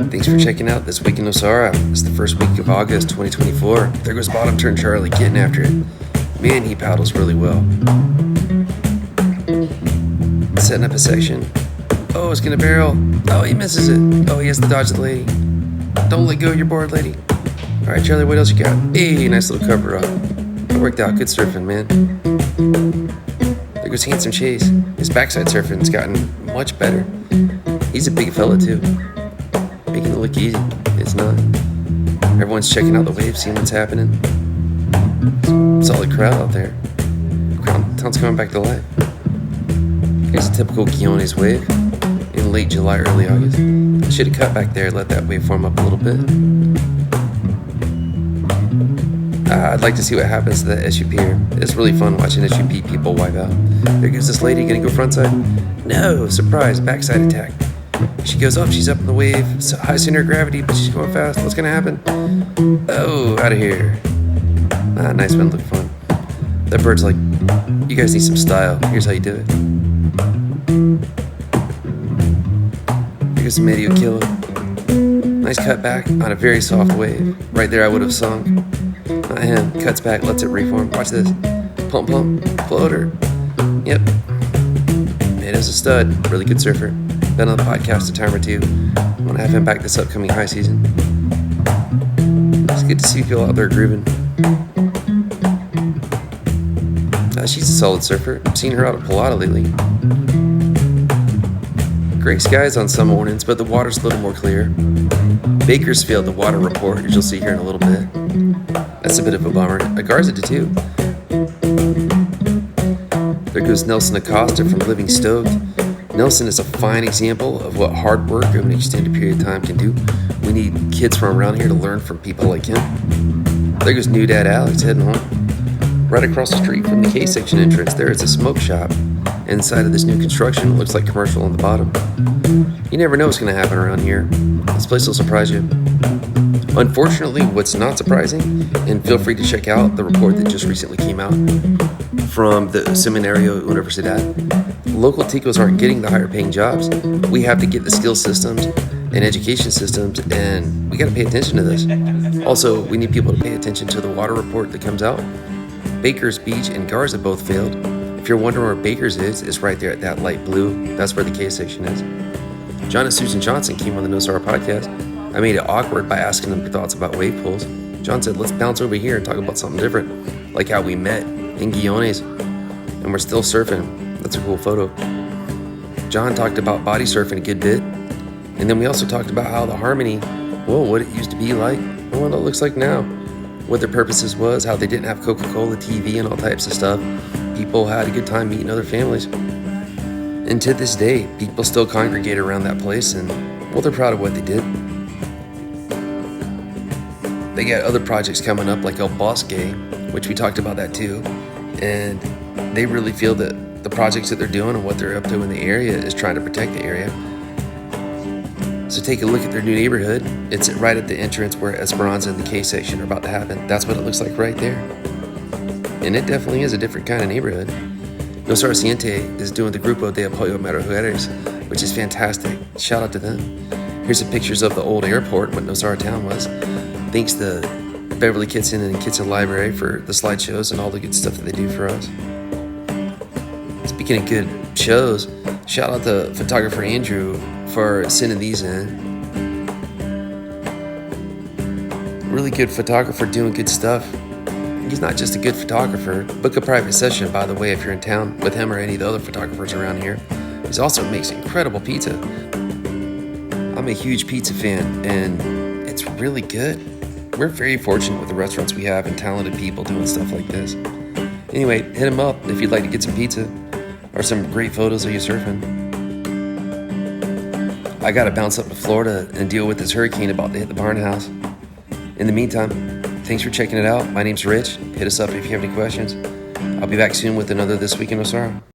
Thanks for checking out This Week in Nosara. It's the first week of August 2024. There goes Bottom Turn Charlie getting after it. Man, he paddles really well. Setting up a section. Oh, it's gonna barrel. Oh, he misses it. Oh, he has to dodge the lady. Don't let go of your board, lady. All right, Charlie, what else you got? Hey, nice little cover up. It worked out. Good surfing, man. There goes Handsome Chase. His backside surfing's gotten much better. He's a big fella, too. Making it look easy. It's not. Everyone's checking out the waves, seeing what's happening. Solid crowd out there. Town's coming back to life. Here's a typical Guiones wave in late July, early August. I should have cut back there, let that wave form up a little bit. I'd like to see what happens to that SUP here. It's really fun watching SUP people wipe out. There goes this lady, gonna go frontside. No, surprise, backside attack. She goes up, she's up in the wave, so high center of gravity, but she's going fast. What's gonna happen? Oh, out of here. Nice one, look fun. That bird's like, you guys need some style. Here's how you do it. Here's the Medio Kilo. Nice cut back on a very soft wave. Right there I would have sunk. Not him. Cuts back, lets it reform. Watch this. Pump, floater. Yep. Man, is a stud. Really good surfer. Been on the podcast a time or two. I want to have him back this upcoming high season. It's good to see people out there grooving. She's a solid surfer. I've seen her out at Pilata lately. Gray skies on some mornings, but the water's a little more clear. Bakersfield, the water report, as you'll see here in a little bit. That's a bit of a bummer. Garza did too. There goes Nelson Acosta from Living Stoked. Nelson is a fine example of what hard work over an extended period of time can do. We need kids from around here to learn from people like him. There goes New Dad Alex heading home. Right across the street from the K-section entrance, there is a smoke shop. Inside of this new construction, it looks like commercial on the bottom. You never know what's going to happen around here. This place will surprise you. Unfortunately, what's not surprising, and feel free to check out the report that just recently came out from the Seminario Universidad, local ticos aren't getting the higher paying jobs. We have to get the skill systems and education systems, and we got to pay attention to this. Also, we need people to pay attention to the water report that comes out. Baker's Beach and Garza both failed. If you're wondering where Baker's is, it's right there at that light blue. That's where the K section is. John and Susan Johnson came on the Nosara podcast. I made it awkward by asking them their thoughts about wave pools. John said, let's bounce over here and talk about something different, like how we met in Guiones, and we're still surfing. That's a cool photo. John talked about body surfing a good bit, and then we also talked about how the Harmony, well, what it used to be like, and what it looks like now. What their purposes was, how they didn't have Coca-Cola, TV, and all types of stuff. People had a good time meeting other families. And to this day, people still congregate around that place, and, well, they're proud of what they did. They got other projects coming up, like El Bosque, which we talked about that too. And they really feel that the projects that they're doing and what they're up to in the area is trying to protect the area. So take a look at their new neighborhood. It's right at the entrance where Esperanza and the K section are about to happen. That's what it looks like right there. And it definitely is a different kind of neighborhood. Nosara Siente is doing the Grupo de Apoyo Mujeres, which is fantastic. Shout out to them. Here's some pictures of the old airport, what Nosara town was. Thanks to Beverly Kitson and Kitson Library for the slideshows and all the good stuff that they do for us. Speaking of good shows, shout out to photographer Andrew for sending these in. Really good photographer doing good stuff. He's not just a good photographer. Book a private session, by the way, if you're in town with him or any of the other photographers around here. He also makes incredible pizza. I'm a huge pizza fan, and it's really good. We're very fortunate with the restaurants we have and talented people doing stuff like this. Anyway, hit him up if you'd like to get some pizza or some great photos of you surfing. I gotta bounce up to Florida and deal with this hurricane about to hit the barn house. In the meantime, thanks for checking it out. My name's Rich. Hit us up if you have any questions. I'll be back soon with another This Week in Nosara.